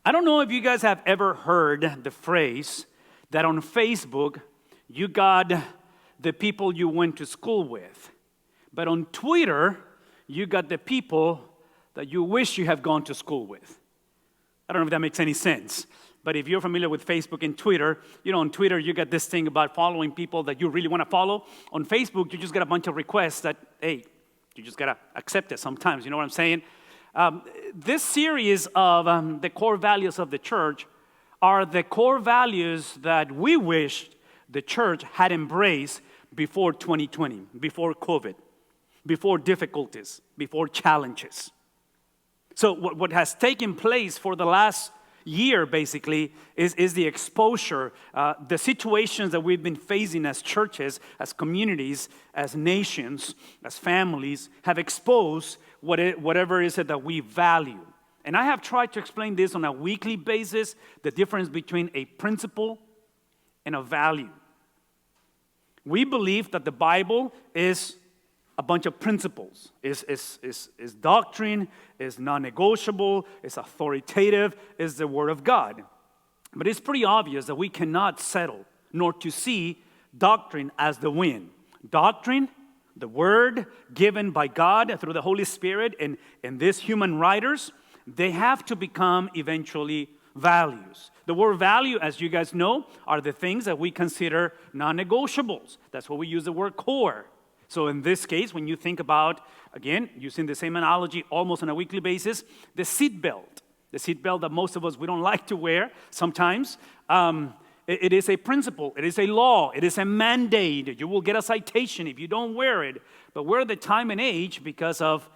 I don't know if you guys have ever heard the phrase that on Facebook, you got the people you went to school with. But on Twitter, you got the people that you wish you have gone to school with. I don't know if that makes any sense. But if you're familiar with Facebook and Twitter, on Twitter, you got this thing about following people that you really want to follow. On Facebook, you just get a bunch of requests that, hey, you just got to accept it sometimes. You know what I'm saying? This series of the core values of the church are the core values that we wished the church had embraced before 2020, before COVID, before difficulties, before challenges. So what has taken place for the last year, basically, is the exposure, the situations that we've been facing as churches, as communities, as nations, as families, have exposed whatever is it that we value. And I have tried to explain this on a weekly basis, the difference between a principle and a value. We believe that the Bible is a bunch of principles, is doctrine, is non-negotiable, is authoritative, is the Word of God. But it's pretty obvious that we cannot settle nor to see doctrine as the win. Doctrine, the Word given by God through the Holy Spirit and these human writers, they have to become eventually values. The word value, as you guys know, are the things that we consider non-negotiables. That's why we use the word core. So in this case, when you think about, again, using the same analogy almost on a weekly basis, the seatbelt that most of us, we don't like to wear sometimes, it is a principle, it is a law, it is a mandate. You will get a citation if you don't wear it. But we're the time and age because of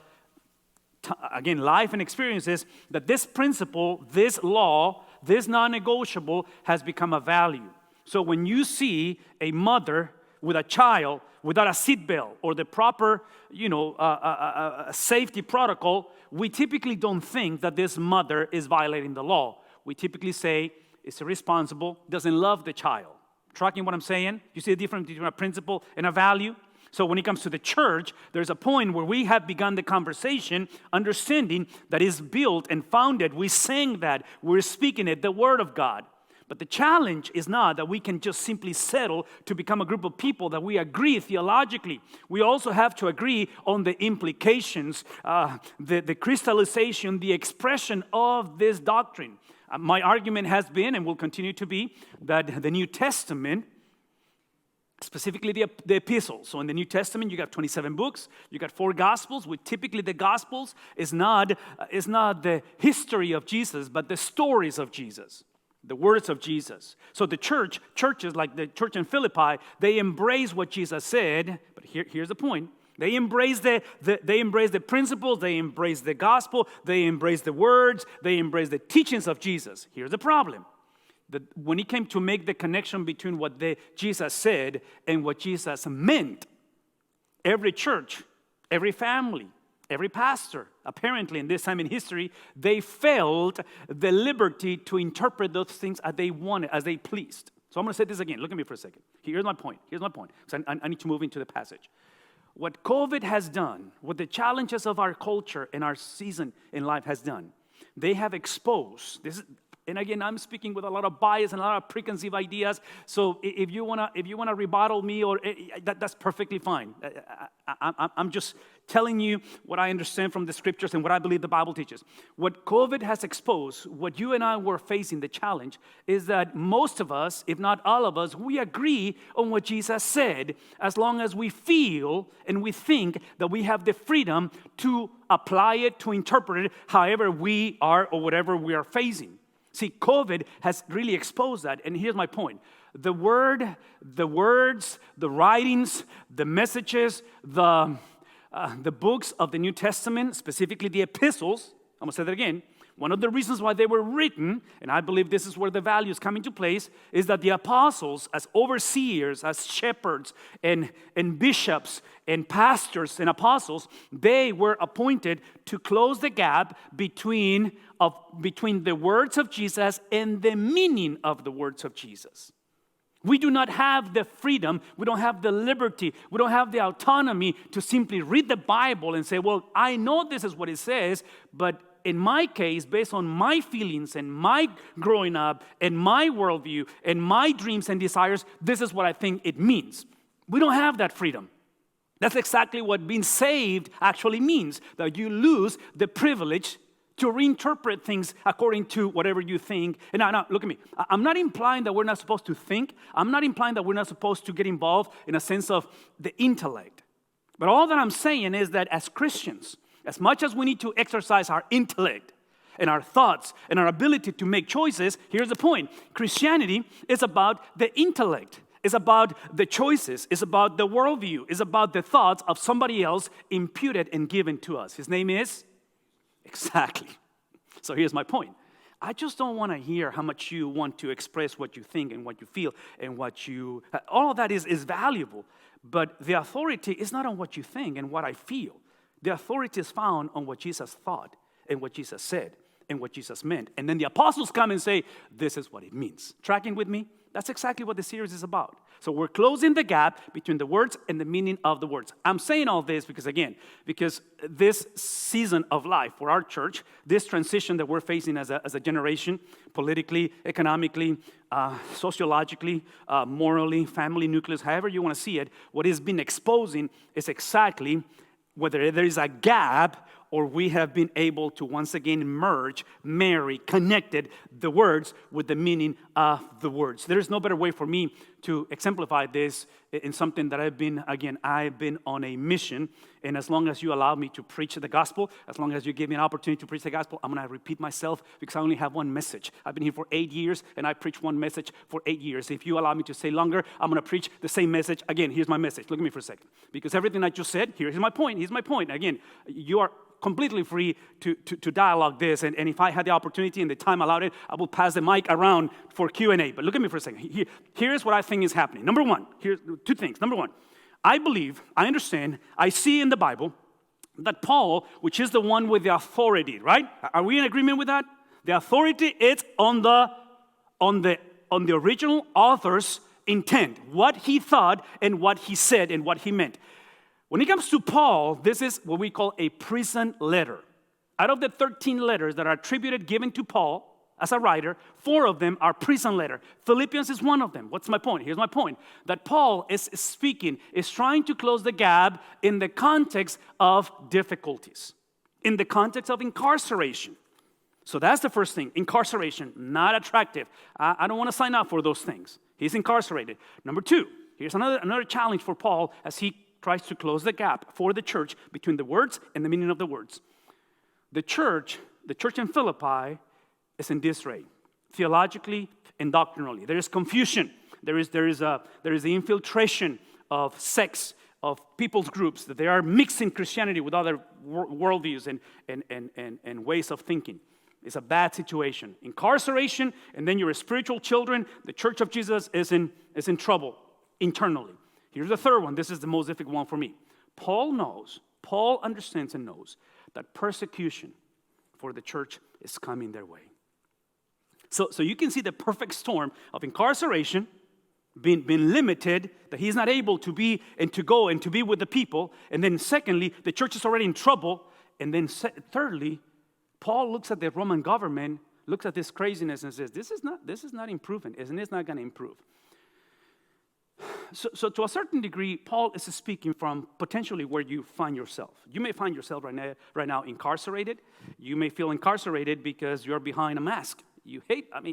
again, life and experiences, that this principle, this law, this non-negotiable has become a value. So when you see a mother with a child without a seatbelt or the proper, safety protocol, we typically don't think that this mother is violating the law. We typically say it's irresponsible, doesn't love the child. Tracking what I'm saying? You see the difference between a principle and a value? So when it comes to the church, there's a point where we have begun the conversation, understanding that is built and founded. We sang that, we're speaking it, the Word of God. But the challenge is not that we can just simply settle to become a group of people that we agree theologically. We also have to agree on the implications, the crystallization, the expression of this doctrine. My argument has been, and will continue to be, that the New Testament, specifically the epistles. So in the New Testament, you got 27 books. You got 4 gospels. Which typically the gospels is not the history of Jesus, but the stories of Jesus, the words of Jesus. So the churches like the church in Philippi, they embrace what Jesus said. But here's the point: they embrace the principles. They embrace the gospel. They embrace the words. They embrace the teachings of Jesus. Here's the problem. That when it came to make the connection between what Jesus said and what Jesus meant, every church, every family, every pastor, apparently in this time in history, they felt the liberty to interpret those things as they wanted, as they pleased. So I'm going to say this again. Look at me for a second. Here's my point. So I need to move into the passage. What COVID has done, what the challenges of our culture and our season in life has done, they have exposed this. And again, I'm speaking with a lot of bias and a lot of preconceived ideas. So if you wanna rebuttal me, or that's perfectly fine. I'm just telling you what I understand from the scriptures and what I believe the Bible teaches. What COVID has exposed, what you and I were facing, the challenge, is that most of us, if not all of us, we agree on what Jesus said, as long as we feel and we think that we have the freedom to apply it, to interpret it, however we are or whatever we are facing. See, COVID has really exposed that, and here's my point. The word, the words, the writings, the messages, the books of the New Testament, specifically the epistles, I'm going to say that again. One of the reasons why they were written, and I believe this is where the values come into place, is that the apostles, as overseers, as shepherds, and bishops, and pastors, and apostles, they were appointed to close the gap between the words of Jesus and the meaning of the words of Jesus. We do not have the freedom, we don't have the liberty, we don't have the autonomy to simply read the Bible and say, well, I know this is what it says, but in my case, based on my feelings and my growing up and my worldview and my dreams and desires, this is what I think it means. We don't have that freedom. That's exactly what being saved actually means, that you lose the privilege to reinterpret things according to whatever you think. And now, look at me. I'm not implying that we're not supposed to think. I'm not implying that we're not supposed to get involved in a sense of the intellect. But all that I'm saying is that as Christians, as much as we need to exercise our intellect and our thoughts and our ability to make choices, here's the point. Christianity is about the intellect. It's about the choices. It's about the worldview. It's about the thoughts of somebody else imputed and given to us. His name is? Exactly. So here's my point. I just don't want to hear how much you want to express what you think and what you feel and what you... All of that is valuable. But the authority is not on what you think and what I feel. The authority is found on what Jesus thought and what Jesus said and what Jesus meant. And then the apostles come and say, this is what it means. Tracking with me? That's exactly what the series is about. So we're closing the gap between the words and the meaning of the words. I'm saying all this because this season of life for our church, this transition that we're facing as a generation, politically, economically, sociologically, morally, family nucleus, however you want to see it, what is being exposing is exactly whether there is a gap or we have been able to once again merge, marry, connected the words with the meaning of the words. There is no better way for me to exemplify this in something that I've been on a mission, and as long as you allow me to preach the gospel, as long as you give me an opportunity to preach the gospel, I'm going to repeat myself because I only have one message. I've been here for 8 years, and I preach one message for 8 years. If you allow me to stay longer, I'm going to preach the same message. Again, here's my message. Look at me for a second. Because everything I just said, here's my point. Here's my point. Again, you are completely free to dialogue this, and if I had the opportunity and the time allowed it, I will pass the mic around for Q&A. But look at me for a second. Here's what I think is happening. Number one, here's two things. Number one, I believe, I understand, I see in the Bible that Paul, which is the one with the authority, right? Are we in agreement with that? The authority is on the original author's intent, what he thought and what he said and what he meant. When it comes to Paul, this is what we call a prison letter. Out of the 13 letters that are attributed, given to Paul as a writer, 4 of them are prison letters. Philippians is one of them. What's my point? Here's my point. That Paul is trying to close the gap in the context of difficulties, in the context of incarceration. So that's the first thing. Incarceration, not attractive. I don't want to sign up for those things. He's incarcerated. Number 2, here's another challenge for Paul as he tries to close the gap for the church between the words and the meaning of the words. The church in Philippi is in disarray, theologically and doctrinally. There is confusion. There is the infiltration of sects, of people's groups, that they are mixing Christianity with other worldviews and ways of thinking. It's a bad situation. Incarceration, and then your spiritual children, the church of Jesus is in trouble internally. Here's the third one. This is the most difficult one for me. Paul understands and knows that persecution for the church is coming their way. So you can see the perfect storm of incarceration, being limited, that he's not able to be and to go and to be with the people. And then secondly, the church is already in trouble. And then thirdly, Paul looks at the Roman government, looks at this craziness and says, this is not improving, isn't it? It's not going to improve. So to a certain degree, Paul is speaking from potentially where you find yourself. You may find yourself right now incarcerated. You may feel incarcerated because you're behind a mask.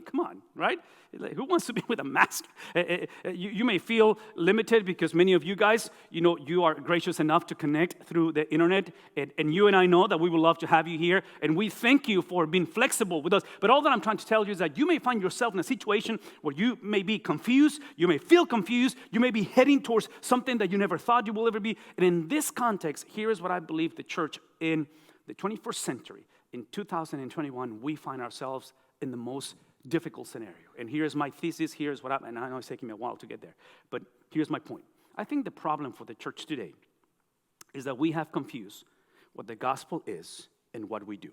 Come on, right? Like, who wants to be with a mask? You may feel limited because many of you guys, you are gracious enough to connect through the internet. And you and I know that we would love to have you here. And we thank you for being flexible with us. But all that I'm trying to tell you is that you may find yourself in a situation where you may be confused. You may feel confused. You may be heading towards something that you never thought you will ever be. And in this context, here is what I believe the church in the 21st century, in 2021, we find ourselves in the most difficult scenario. And here's my thesis, and I know it's taking me a while to get there, but here's my point. I think the problem for the church today is that we have confused what the gospel is and what we do.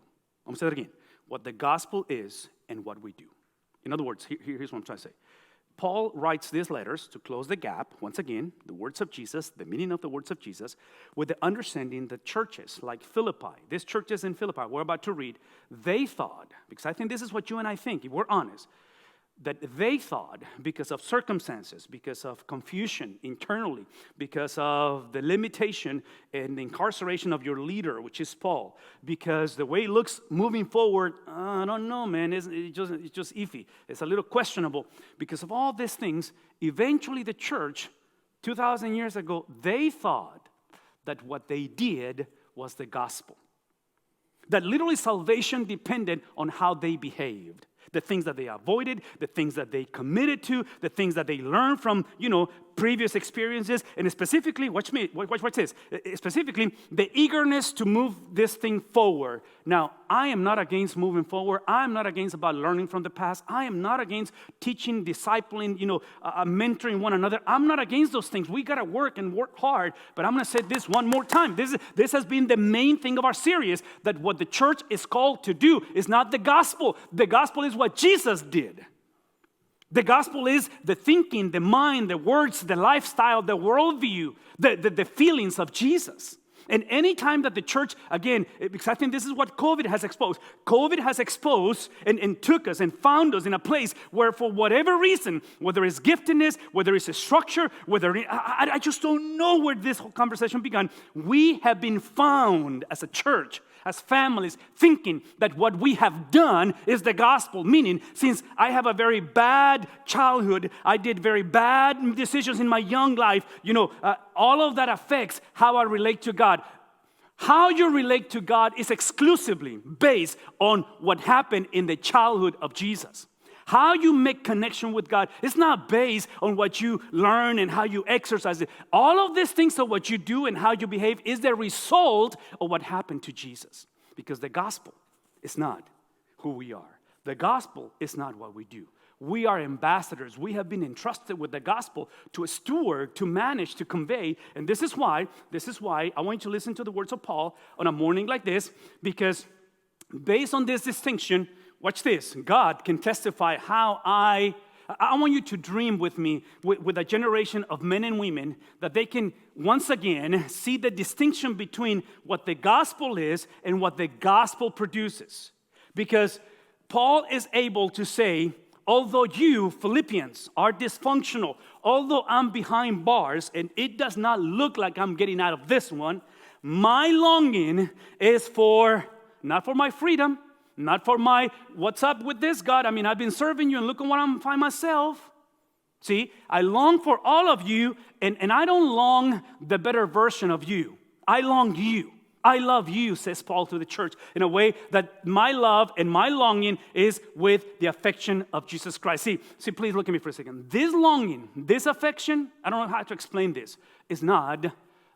I'm going to say that again. What the gospel is and what we do. In other words, here's what I'm trying to say. Paul writes these letters to close the gap, once again, the words of Jesus, the meaning of the words of Jesus, with the understanding that churches like Philippi, these churches in Philippi we're about to read, they thought, because I think this is what you and I think, if we're honest, that they thought because of circumstances, because of confusion internally, because of the limitation and the incarceration of your leader, which is Paul, because the way it looks moving forward, I don't know, man, it's just iffy. It's a little questionable. Because of all these things, eventually the church, 2,000 years ago, they thought that what they did was the gospel. That literally salvation depended on how they behaved. The things that they avoided, the things that they committed to, the things that they learned from, previous experiences, and specifically, watch this, specifically, the eagerness to move this thing forward. Now, I am not against moving forward. I am not against about learning from the past. I am not against teaching, discipling, mentoring one another. I'm not against those things. We got to work and work hard, but I'm going to say this one more time. This has been the main thing of our series, that what the church is called to do is not the gospel. The gospel is what Jesus did. The gospel is the thinking, the mind, the words, the lifestyle, the worldview, the feelings of Jesus. And any time that the church, again, because I think this is what COVID has exposed. COVID has exposed and took us and found us in a place where for whatever reason, whether it's giftedness, whether it's a structure, I just don't know where this whole conversation began. We have been found as a church, as families, thinking that what we have done is the gospel. Meaning, since I have a very bad childhood, I did very bad decisions in my young life, all of that affects how I relate to God. How you relate to God is exclusively based on what happened in the childhood of Jesus. How you make connection with God is not based on what you learn and how you exercise it. All of these things of what you do and how you behave is the result of what happened to Jesus. Because the gospel is not who we are. The gospel is not what we do. We are ambassadors. We have been entrusted with the gospel to steward, to manage, to convey. And this is why I want you to listen to the words of Paul on a morning like this, because based on this distinction, watch this. God can testify how I want you to dream with me, with a generation of men and women, that they can once again see the distinction between what the gospel is and what the gospel produces. Because Paul is able to say, although you, Philippians, are dysfunctional, although I'm behind bars and it does not look like I'm getting out of this one, my longing is not for my freedom, not for my, what's up with this, God? I mean, I've been serving you and look at what I'm finding myself. See, I long for all of you, and I don't long the better version of you. I long you. I love you, says Paul to the church, in a way that my love and my longing is with the affection of Jesus Christ. See, please look at me for a second. This longing, this affection, I don't know how to explain this, is not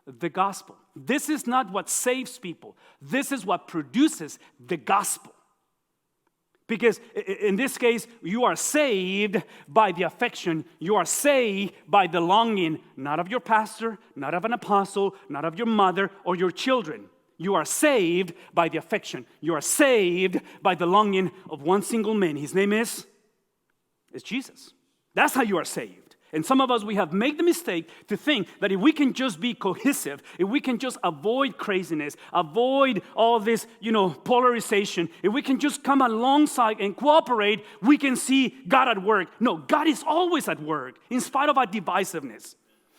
the gospel. This is not what saves people. This is what produces the gospel. Because in this case, you are saved by the affection. You are saved by the longing, not of your pastor, not of an apostle, not of your mother or your children. You are saved by the affection. You are saved by the longing of one single man. His name is Jesus. That's how you are saved. And some of us, we have made the mistake to think that if we can just be cohesive, if we can just avoid craziness, avoid all this, polarization, if we can just come alongside and cooperate, we can see God at work. No, God is always at work, in spite of our divisiveness.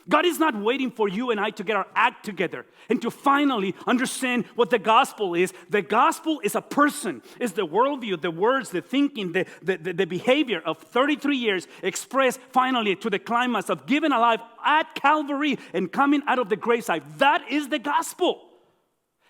God is not waiting for you and I to get our act together and to finally understand what the gospel is. The gospel is a person, is the worldview, the words, the thinking, the behavior of 33 years expressed finally to the climax of giving a life at Calvary and coming out of the graveside. That is the gospel.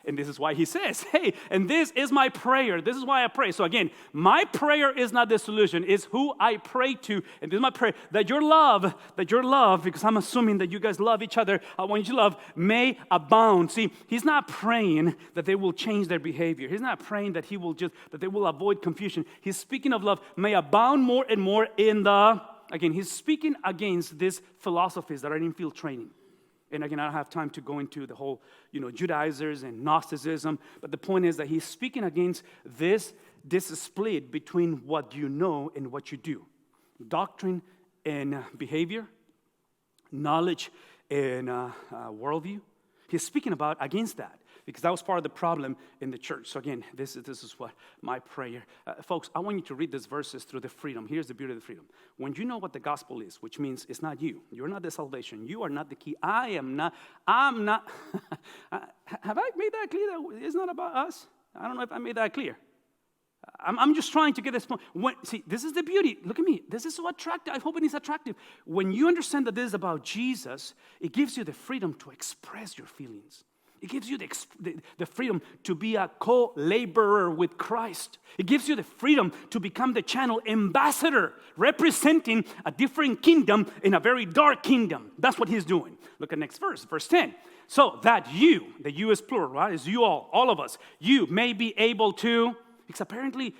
And this is why he says, hey, and this is my prayer. This is why I pray. So again, my prayer is not the solution. It's who I pray to. And this is my prayer, that your love, because I'm assuming that you guys love each other, I want you to love, may abound. See, he's not praying that they will change their behavior. He's not praying that that they will avoid confusion. He's speaking of love, may abound more and more again, he's speaking against these philosophies that are infiltrating. And again, I don't have time to go into the whole, Judaizers and Gnosticism. But the point is that he's speaking against this split between what you know and what you do. Doctrine in behavior, knowledge in worldview. He's speaking about against that, because that was part of the problem in the church. So again, this is what my prayer. Folks, I want you to read these verses through the freedom. Here's the beauty of the freedom. When you know what the gospel is, which means it's not you. You're not the salvation. You are not the key. I'm not. Have I made that clear that it's not about us? I don't know if I made that clear. I'm just trying to get this point. See, this is the beauty. Look at me. This is so attractive. I hope it is attractive. When you understand that this is about Jesus, it gives you the freedom to express your feelings. It gives you the freedom to be a co-laborer with Christ. It gives you the freedom to become the channel ambassador, representing a different kingdom in a very dark kingdom. That's what he's doing. Look at next verse, verse 10. So that you, the you is plural, right? It's you all of us. You may be able to, because apparently,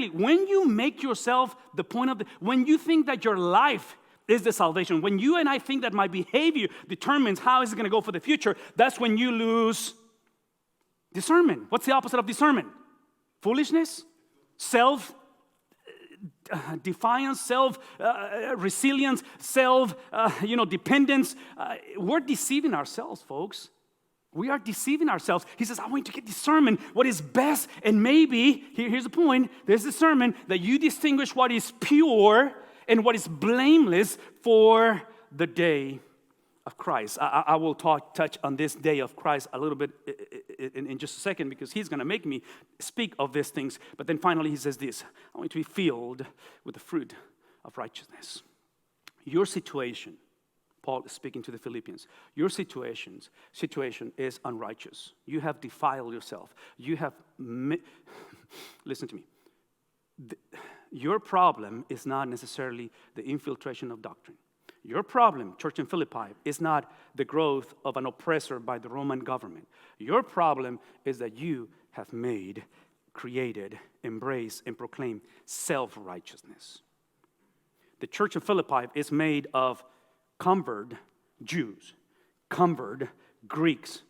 when you make yourself the point of when you think that your life is the salvation, when you and I think that my behavior determines how is it going to go for the future, that's when you lose discernment. What's the opposite of discernment? Foolishness, self-defiance, self-resilience, dependence. We're deceiving ourselves, folks. We are deceiving ourselves. He says, I want you to get discernment, what is best, and maybe, here's the point, there's discernment that you distinguish what is pure and what is blameless for the day of Christ. I will touch on this day of Christ a little bit in just a second, because he's going to make me speak of these things. But then finally he says this, I want you to be filled with the fruit of righteousness. Your situation, Paul is speaking to the Philippians, your situation is unrighteous. You have defiled yourself. You have, listen to me. Your problem is not necessarily the infiltration of doctrine. Your problem, church in Philippi, is not the growth of an oppressor by the Roman government. Your problem is that you have created, embraced, and proclaimed self-righteousness. The church of Philippi is made of convert Jews, convert Greeks,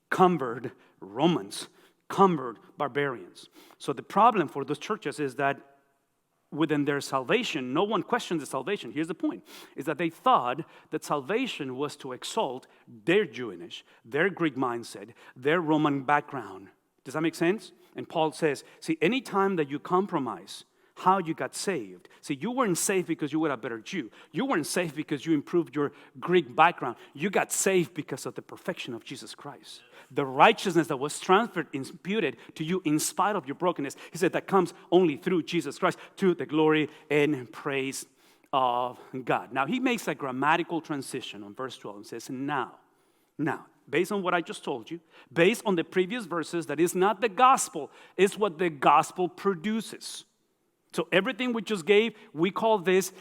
convert Romans, convert barbarians. So the problem for those churches is that within their salvation, no one questions the salvation. Here's the point, is that they thought that salvation was to exalt their Jewish, their Greek mindset, their Roman background. Does that make sense? And Paul says, see, anytime that you compromise how you got saved. See, you weren't saved because you were a better Jew. You weren't saved because you improved your Greek background. You got saved because of the perfection of Jesus Christ. The righteousness that was transferred, imputed to you in spite of your brokenness. He said that comes only through Jesus Christ, to the glory and praise of God. Now, he makes a grammatical transition on verse 12 and says, now, based on what I just told you, based on the previous verses, that is not the gospel, it's what the gospel produces. So everything we just gave, we call this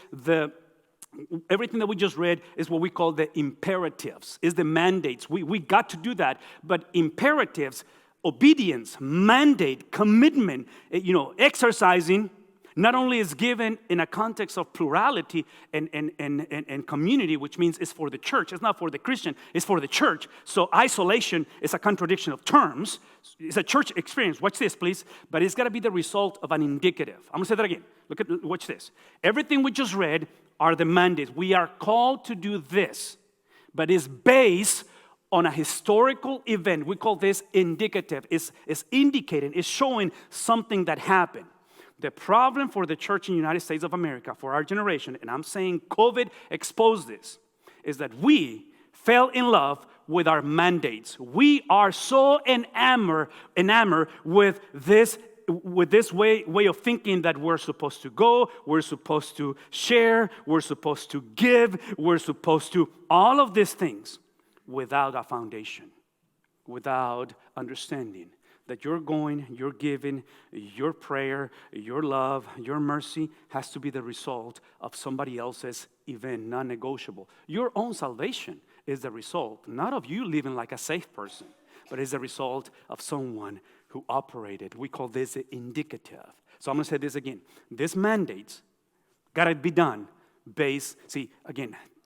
everything that we just read is what we call the imperatives, is the mandates. We got to do that, but imperatives, obedience, mandate, commitment, exercising, not only is given in a context of plurality and community, which means it's for the church. It's not for the Christian, it's for the church. So isolation is a contradiction of terms. It's a church experience. Watch this, please. But it's got to be the result of an indicative. I'm going to say that again. Watch this. Everything we just read are the mandates. We are called to do this, but it's based on a historical event. We call this indicative. It's indicating, it's showing something that happened. The problem for the church in the United States of America, for our generation, and I'm saying COVID exposed this, is that we fell in love with our mandates. We are so enamored with this way of thinking that we're supposed to go, we're supposed to share, we're supposed to give, we're supposed to, all of these things without a foundation, without understanding that you're giving, your prayer, your love, your mercy has to be the result of somebody else's event, non-negotiable. Your own salvation is the result, not of you living like a safe person, but is the result of someone who operated. We call this indicative. So I'm going to say this again. These mandates got to be done based,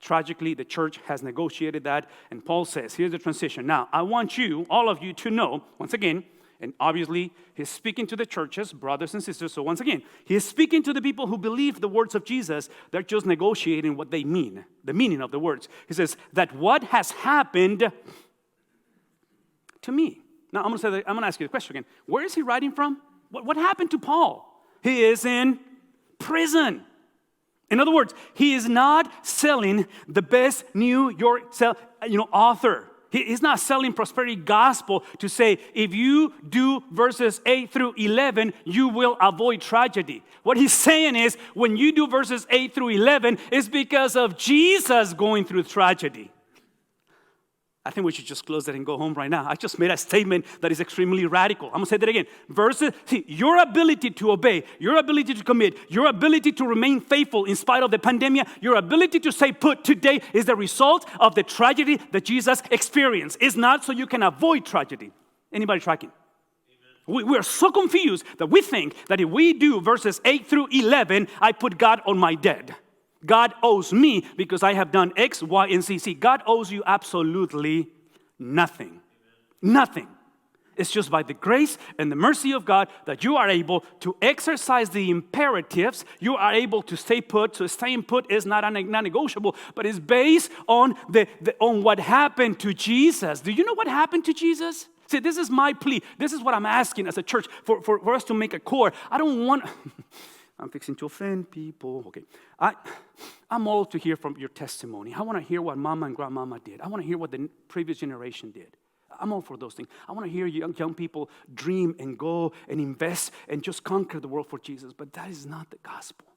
tragically, the church has negotiated that, and Paul says, here's the transition. Now, I want you, all of you, to know, once again, And obviously, he's speaking to the churches, brothers and sisters. So once again, he is speaking to the people who believe the words of Jesus. They're just negotiating what they mean, the meaning of the words. He says that what has happened to me. Now, I'm going to ask you the question again. Where is he writing from? What happened to Paul? He is in prison. In other words, he is not selling the best New York author. He's not selling prosperity gospel to say, if you do verses 8 through 11, you will avoid tragedy. What he's saying is, when you do verses 8 through 11, it's because of Jesus going through tragedy. I think we should just close that and go home right now. I just made a statement that is extremely radical. I'm going to say that again. Your ability to obey, your ability to commit, your ability to remain faithful in spite of the pandemic, your ability to stay put today is the result of the tragedy that Jesus experienced. It's not so you can avoid tragedy. Anybody tracking? We are so confused that we think that if we do verses 8 through 11, I put God on my dead. God owes me because I have done X, Y, and Z. See, God owes you absolutely nothing. Nothing. It's just by the grace and the mercy of God that you are able to exercise the imperatives. You are able to stay put. So staying put is not non-negotiable, but it's based on on what happened to Jesus. Do you know what happened to Jesus? See, this is my plea. This is what I'm asking as a church for us to make a core. I don't want... I'm fixing to offend people. Okay. I'm all to hear from your testimony. I want to hear what mama and grandmama did. I want to hear what the previous generation did. I'm all for those things. I want to hear young people dream and go and invest and just conquer the world for Jesus. But that is not the gospel.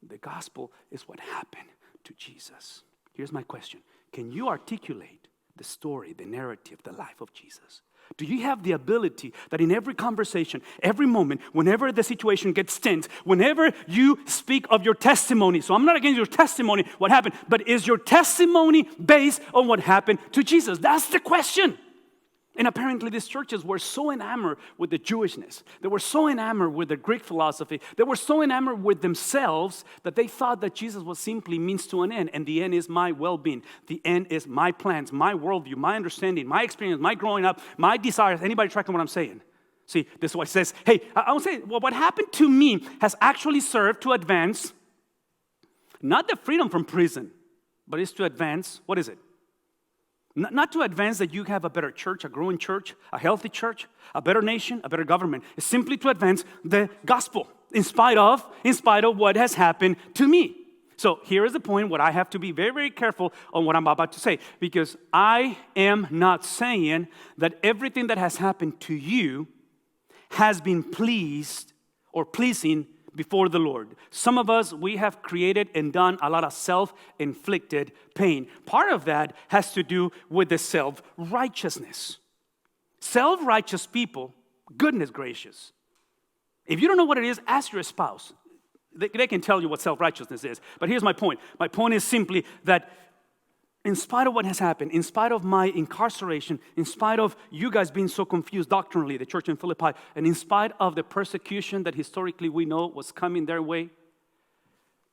The gospel is what happened to Jesus. Here's my question. Can you articulate the story, the narrative, the life of Jesus? Do you have the ability that in every conversation, every moment, whenever the situation gets tense, whenever you speak of your testimony, so I'm not against your testimony, what happened, but is your testimony based on what happened to Jesus? That's the question. And apparently these churches were so enamored with the Jewishness. They were so enamored with the Greek philosophy. They were so enamored with themselves that they thought that Jesus was simply means to an end. And the end is my well-being. The end is my plans, my worldview, my understanding, my experience, my growing up, my desires. Anybody tracking what I'm saying? See, this is what it says. Hey, I would say, well, what happened to me has actually served to advance not the freedom from prison, but it's to advance, what is it? Not to advance that you have a better church, a growing church, a healthy church, a better nation, a better government. It's simply to advance the gospel in spite of what has happened to me. So here is the point where I have to be very, very careful on what I'm about to say, because I am not saying that everything that has happened to you has been pleasing before the Lord. Some of us, we have created and done a lot of self-inflicted pain. Part of that has to do with the self-righteousness. Self-righteous people, goodness gracious. If you don't know what it is, ask your spouse. They can tell you what self-righteousness is. But here's my point. My point is simply that in spite of what has happened, in spite of my incarceration, in spite of you guys being so confused doctrinally, the church in Philippi, and in spite of the persecution that historically we know was coming their way,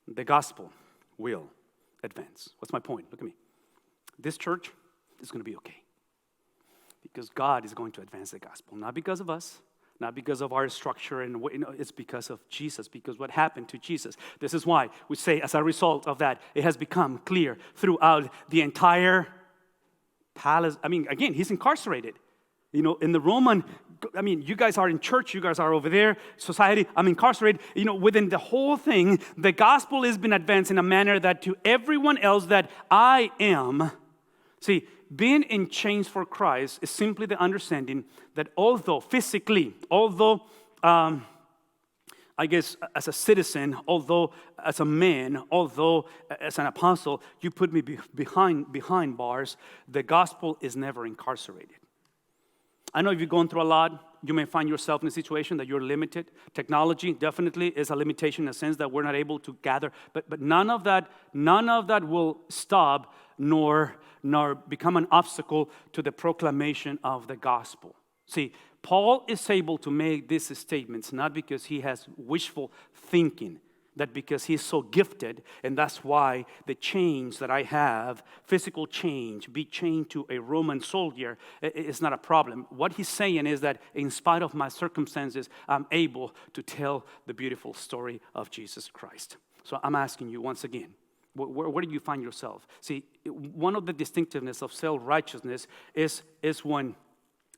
the gospel will advance. What's my point? Look at me. This church is going to be okay. Because God is going to advance the gospel. Not because of us, not because of our structure, and it's because of Jesus, because what happened to Jesus. This is why we say as a result of that, it has become clear throughout the entire palace. I mean, again, he's incarcerated. In the Roman, you guys are in church, you guys are over there, society, I'm incarcerated. Within the whole thing, the gospel has been advanced in a manner that to everyone else that I am, see, being in chains for Christ is simply the understanding that although physically, I guess as a citizen, although as a man, although as an apostle, you put me behind bars, the gospel is never incarcerated. I know if you've gone through a lot, you may find yourself in a situation that you're limited. Technology definitely is a limitation in a sense that we're not able to gather. But none of that will stop nor become an obstacle to the proclamation of the gospel. See, Paul is able to make these statements not because he has wishful thinking. that because he's so gifted, and that's why the chains that I have, physical change, be chained to a Roman soldier, is not a problem. What he's saying is that in spite of my circumstances, I'm able to tell the beautiful story of Jesus Christ. So I'm asking you once again, where do you find yourself? See, one of the distinctiveness of self-righteousness is when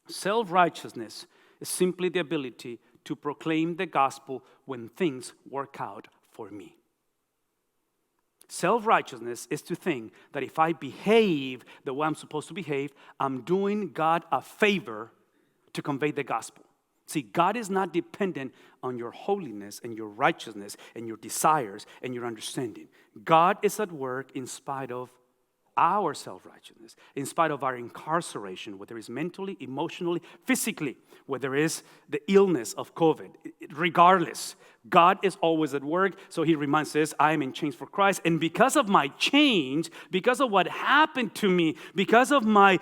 self-righteousness is simply the ability to proclaim the gospel when things work out for me. Self-righteousness is to think that if I behave the way I'm supposed to behave, I'm doing God a favor to convey the gospel. See, God is not dependent on your holiness and your righteousness and your desires and your understanding. God is at work in spite of our self-righteousness, in spite of our incarceration, whether it's mentally, emotionally, physically, whether it's the illness of COVID. Regardless, God is always at work. So he reminds us, I am in chains for Christ. And because of my change, because of what happened to me, because of my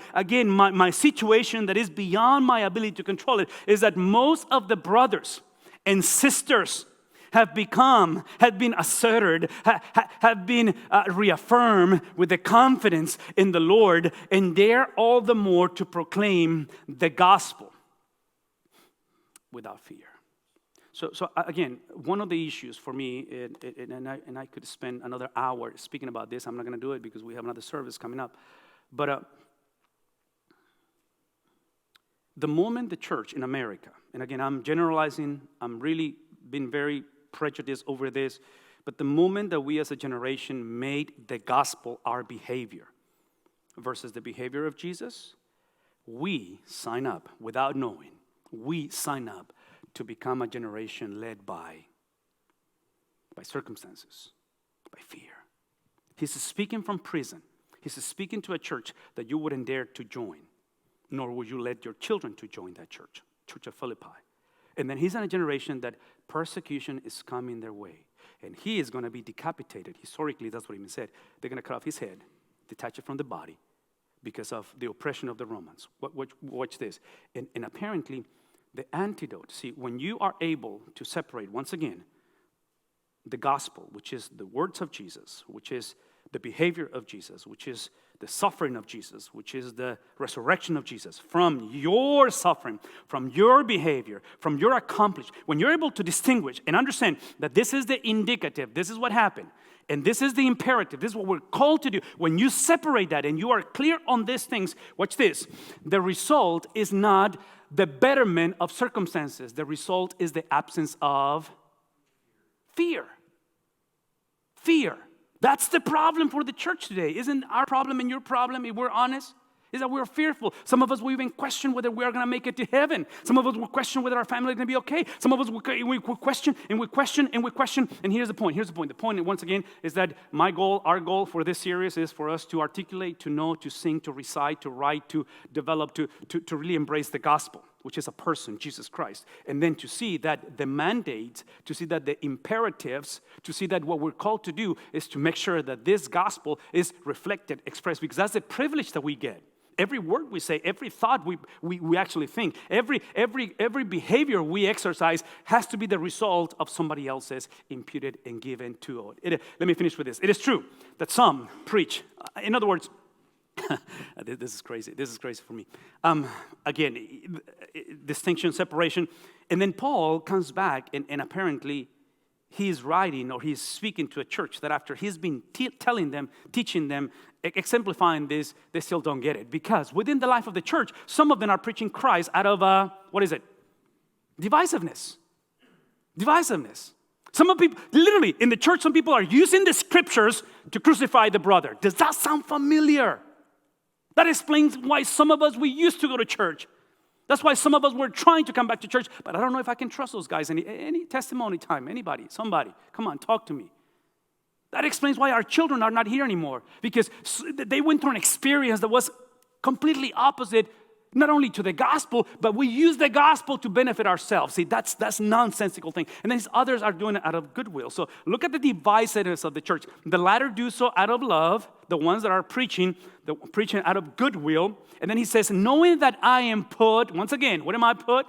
situation that is beyond my ability to control it, is that most of the brothers and sisters have been asserted, have been reaffirmed with the confidence in the Lord, and dare all the more to proclaim the gospel without fear. So again, one of the issues for me, and I could spend another hour speaking about this. I'm not going to do it because we have another service coming up. But the moment the church in America, and again, I'm generalizing, I'm really been very prejudiced over this, but the moment that we as a generation made the gospel our behavior versus the behavior of Jesus, we sign up without knowing. We sign up to become a generation led by circumstances, by fear. He's speaking from prison. He's speaking to a church that you wouldn't dare to join, nor would you let your children to join that church of Philippi. And then he's in a generation that persecution is coming their way. And he is going to be decapitated. Historically, that's what he said. They're going to cut off his head, detach it from the body because of the oppression of the Romans. Watch this. And apparently, the antidote. See, when you are able to separate, once again, the gospel, which is the words of Jesus, which is the behavior of Jesus, which is the suffering of Jesus, which is the resurrection of Jesus, from your suffering, from your behavior, from your accomplishment, when you're able to distinguish and understand that this is the indicative, this is what happened, and this is the imperative, this is what we're called to do. When you separate that and you are clear on these things, watch this, the result is not the betterment of circumstances. The result is the absence of fear. Fear. That's the problem for the church today. Isn't our problem and your problem, if we're honest, is that we're fearful. Some of us will even question whether we are going to make it to heaven. Some of us will question whether our family is going to be okay. Some of us will question and we question and we question. And here's the point. The point, once again, is that our goal for this series is for us to articulate, to know, to sing, to recite, to write, to develop, to really embrace the gospel, which is a person, Jesus Christ. And then to see that the mandates, to see that the imperatives, to see that what we're called to do is to make sure that this gospel is reflected, expressed, because that's the privilege that we get. Every word we say, every thought we actually think, every behavior we exercise has to be the result of somebody else's imputed and given to it. Let me finish with this. It is true that some preach. In other words, this is crazy. This is crazy for me. Again, distinction, separation. And then Paul comes back and apparently he's writing or he's speaking to a church that after he's been telling them, teaching them, exemplifying this, they still don't get it. Because within the life of the church, some of them are preaching Christ out of, divisiveness. Divisiveness. Some of people, literally, in the church, some people are using the scriptures to crucify the brother. Does that sound familiar? That explains why some of us, we used to go to church. That's why some of us were trying to come back to church. But I don't know if I can trust those guys. Any testimony time, anybody, somebody, come on, talk to me. That explains why our children are not here anymore. Because they went through an experience that was completely opposite, not only to the gospel, but we use the gospel to benefit ourselves. See, that's nonsensical thing. And then others are doing it out of goodwill. So look at the divisiveness of the church. The latter do so out of love. The ones that are preaching out of goodwill. And then he says, knowing that I am put, once again, what am I put?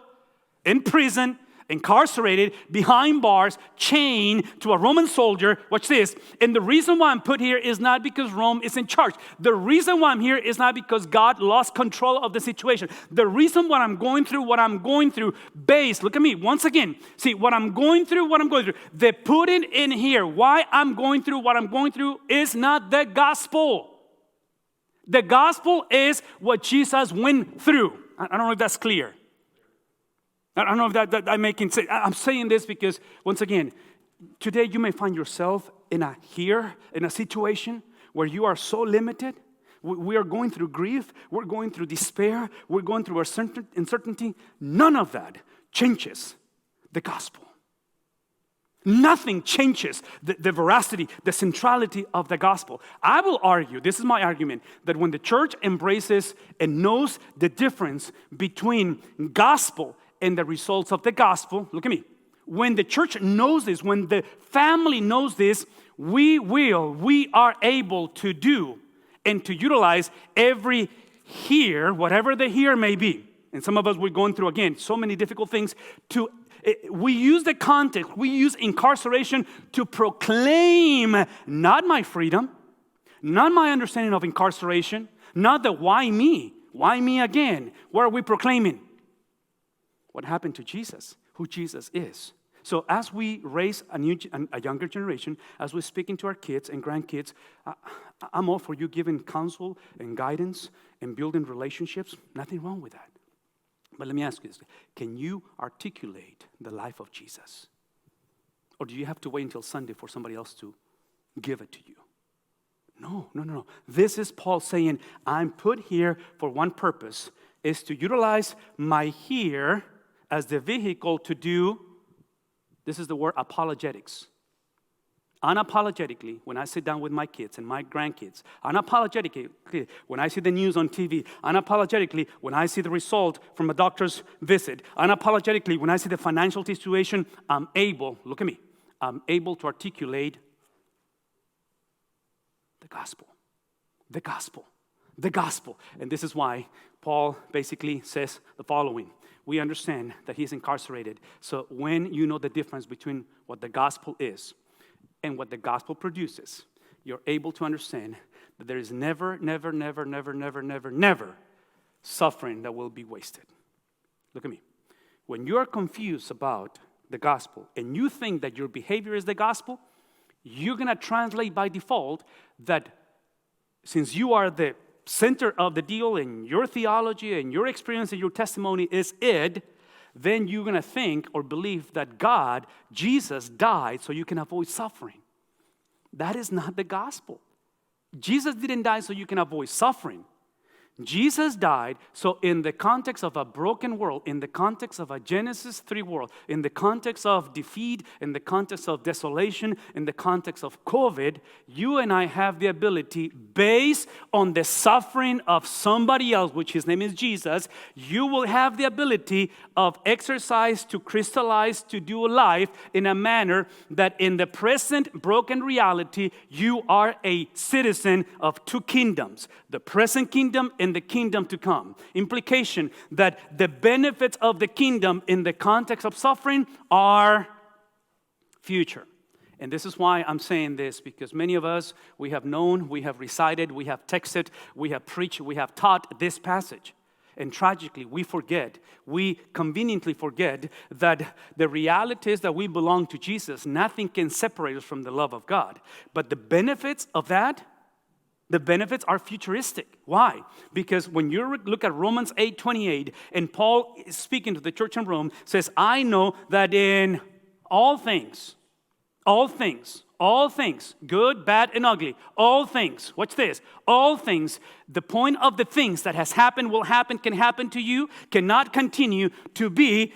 In prison, incarcerated, behind bars, chained to a Roman soldier. Watch this. And the reason why I'm put here is not because Rome is in charge. The reason why I'm here is not because God lost control of the situation. The reason why I'm going through what I'm going through, look at me once again. See, what I'm going through, they put it in here. Why I'm going through what I'm going through is not the gospel. The gospel is what Jesus went through. I don't know if that's clear. I don't know if that I'm making sense. I'm saying this because, once again, today you may find yourself in a situation where you are so limited. We are going through grief. We're going through despair. We're going through uncertainty. None of that changes the gospel. Nothing changes the veracity, the centrality of the gospel. I will argue, this is my argument, that when the church embraces and knows the difference between gospel and the results of the gospel, look at me. When the church knows this, when the family knows this, we are able to do and to utilize every here, whatever the here may be. And some of us, we're going through, again, so many difficult things. We use the context, we use incarceration to proclaim not my freedom, not my understanding of incarceration, not the why me again. What are we proclaiming? What happened to Jesus, who Jesus is. So as we raise a younger generation, as we're speaking to our kids and grandkids, I'm all for you giving counsel and guidance and building relationships. Nothing wrong with that. But let me ask you this. Can you articulate the life of Jesus? Or do you have to wait until Sunday for somebody else to give it to you? No. This is Paul saying, I'm put here for one purpose, is to utilize my here as the vehicle to do, this is the word apologetics. Unapologetically, when I sit down with my kids and my grandkids, unapologetically, when I see the news on TV, unapologetically, when I see the result from a doctor's visit, unapologetically, when I see the financial situation, I'm able to articulate the gospel. The gospel. The gospel. And this is why Paul basically says the following. We understand that he's incarcerated. So when you know the difference between what the gospel is and what the gospel produces, you're able to understand that there is never suffering that will be wasted. Look at me. When you are confused about the gospel and you think that your behavior is the gospel, you're going to translate by default that since you are the center of the deal and your theology and your experience and your testimony is it, then you're going to think or believe that Jesus died so you can avoid suffering. That is not the gospel. Jesus didn't die so you can avoid suffering. Jesus died so in the context of a broken world, in the context of a Genesis 3 world, in the context of defeat, in the context of desolation, in the context of COVID, you and I have the ability, based on the suffering of somebody else, which his name is Jesus, you will have the ability of exercise to crystallize, to do life in a manner that in the present broken reality, you are a citizen of two kingdoms, the present kingdom and the kingdom to come. Implication that the benefits of the kingdom in the context of suffering are future. And this is why I'm saying this, because many of us, we have known, we have recited, we have texted, we have preached, we have taught this passage. And tragically, we conveniently forget that the reality is that we belong to Jesus. Nothing can separate us from the love of God. But the benefits of that, the benefits are futuristic. Why? Because when you look at Romans 8:28, and Paul is speaking to the church in Rome, says, I know that in all things, good, bad, and ugly, all things, watch this, all things, the point of the things that has happened, will happen, can happen to you, cannot continue to be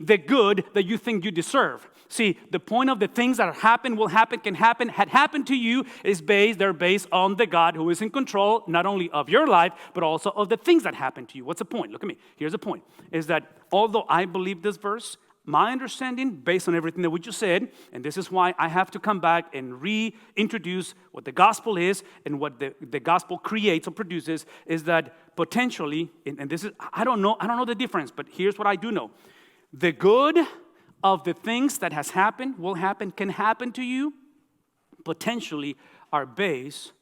the good that you think you deserve. See, the point of the things that happen, will happen, can happen, had happened to you they're based on the God who is in control, not only of your life, but also of the things that happen to you. What's the point? Look at me. Here's the point, is that although I believe this verse, my understanding, based on everything that we just said, and this is why I have to come back and reintroduce what the gospel is and what the gospel creates or produces, is that potentially, and this is, I don't know the difference, but here's what I do know. The good of the things that has happened, will happen, can happen to you, potentially are based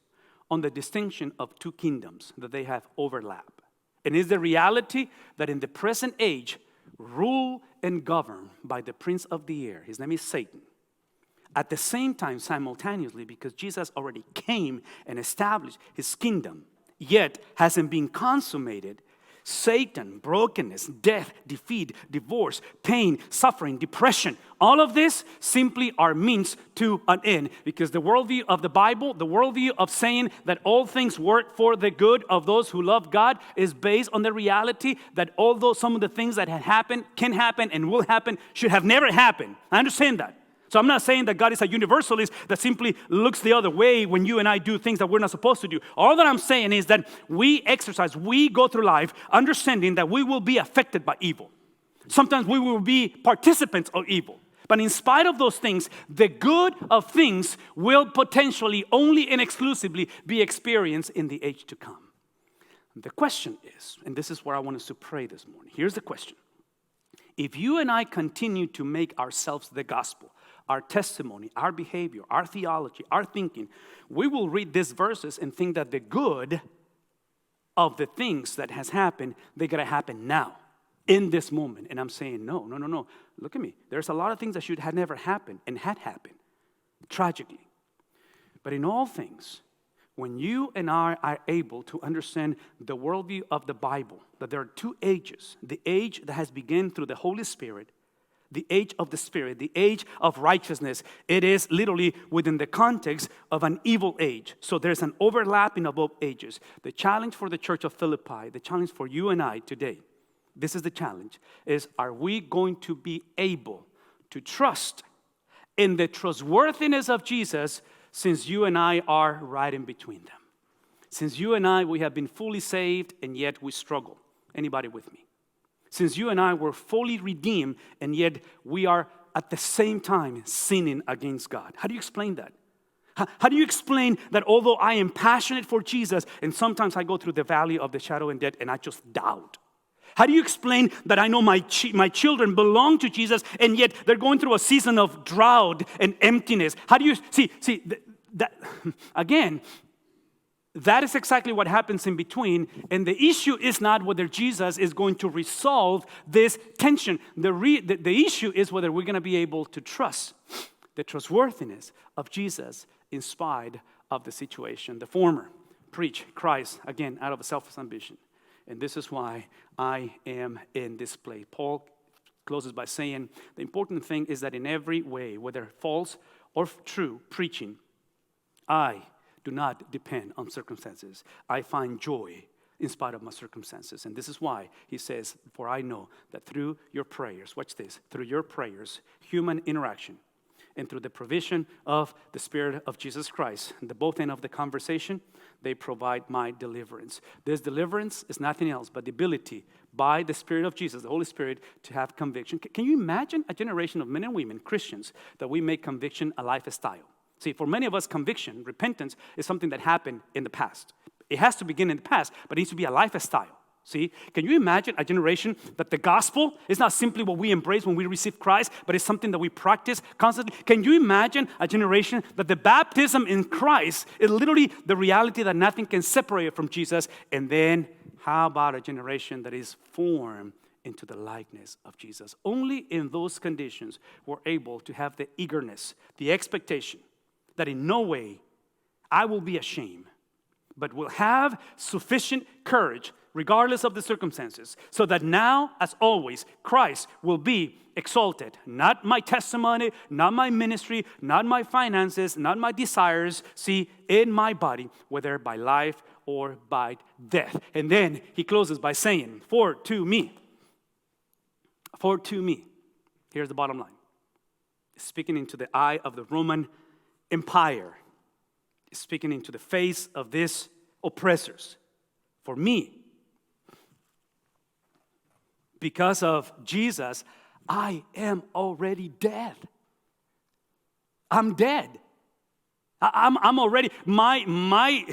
on the distinction of two kingdoms, that they have overlap. And it's the reality that in the present age, rule and govern by the prince of the air. His name is Satan. At the same time, simultaneously, because Jesus already came and established his kingdom, yet hasn't been consummated, Satan, brokenness, death, defeat, divorce, pain, suffering, depression, all of this simply are means to an end. Because the worldview of the Bible, the worldview of saying that all things work for the good of those who love God, is based on the reality that although some of the things that have happened, can happen, and will happen, should have never happened. I understand that. So I'm not saying that God is a universalist that simply looks the other way when you and I do things that we're not supposed to do. All that I'm saying is that we go through life understanding that we will be affected by evil. Sometimes we will be participants of evil. But in spite of those things, the good of things will potentially only and exclusively be experienced in the age to come. The question is, and this is where I want us to pray this morning. Here's the question. If you and I continue to make ourselves the gospel, our testimony, our behavior, our theology, our thinking, we will read these verses and think that the good of the things that has happened, they're going to happen now, in this moment. And I'm saying, no. Look at me. There's a lot of things that should have never happened and had happened, tragically. But in all things, when you and I are able to understand the worldview of the Bible, that there are two ages, the age that has begun through the Holy Spirit, the age of the Spirit, the age of righteousness, it is literally within the context of an evil age. So there's an overlapping of both ages. The challenge for the church of Philippi, the challenge for you and I today, this is the challenge, is are we going to be able to trust in the trustworthiness of Jesus, since you and I are right in between them? Since you and I, we have been fully saved and yet we struggle. Anybody with me? Since you and I were fully redeemed, and yet we are at the same time sinning against God. How do you explain that? How do you explain that although I am passionate for Jesus, and sometimes I go through the valley of the shadow and death and I just doubt? How do you explain that I know my children belong to Jesus, and yet they're going through a season of drought and emptiness? How do you see that again? That is exactly what happens in between, and the issue is not whether Jesus is going to resolve this tension. The issue is whether we're going to be able to trust the trustworthiness of Jesus in spite of the situation. The former, preach Christ, again, out of a selfish ambition. And this is why I am in this place. Paul closes by saying, the important thing is that in every way, whether false or true preaching, I do not depend on circumstances. I find joy in spite of my circumstances. And this is why he says, for I know that through your prayers, watch this, through your prayers, human interaction, and through the provision of the Spirit of Jesus Christ, the both end of the conversation, they provide my deliverance. This deliverance is nothing else but the ability by the Spirit of Jesus, the Holy Spirit, to have conviction. Can you imagine a generation of men and women, Christians, that we make conviction a lifestyle? See, for many of us, conviction, repentance, is something that happened in the past. It has to begin in the past, but it needs to be a lifestyle. See, can you imagine a generation that the gospel is not simply what we embrace when we receive Christ, but it's something that we practice constantly? Can you imagine a generation that the baptism in Christ is literally the reality that nothing can separate it from Jesus? And then how about a generation that is formed into the likeness of Jesus? Only in those conditions we're able to have the eagerness, the expectation that in no way I will be ashamed, but will have sufficient courage regardless of the circumstances, so that now, as always, Christ will be exalted. Not my testimony, not my ministry, not my finances, not my desires, see, in my body, whether by life or by death. And then he closes by saying, for to me, here's the bottom line. Speaking into the eye of the Roman Empire, speaking into the face of these oppressors. For me, because of Jesus, I am already dead. I'm dead. I'm already, my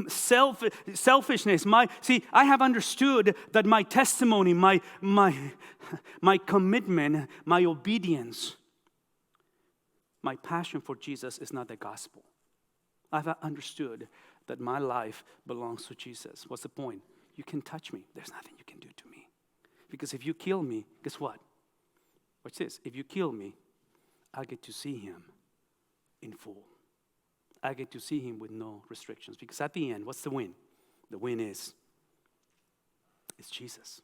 selfishness, I have understood that my testimony, my commitment, my obedience, my passion for Jesus is not the gospel. I've understood that my life belongs to Jesus. What's the point? You can touch me. There's nothing you can do to me. Because if you kill me, guess what? Watch this. If you kill me, I get to see him in full. I get to see him with no restrictions. Because at the end, what's the win? The win is Jesus.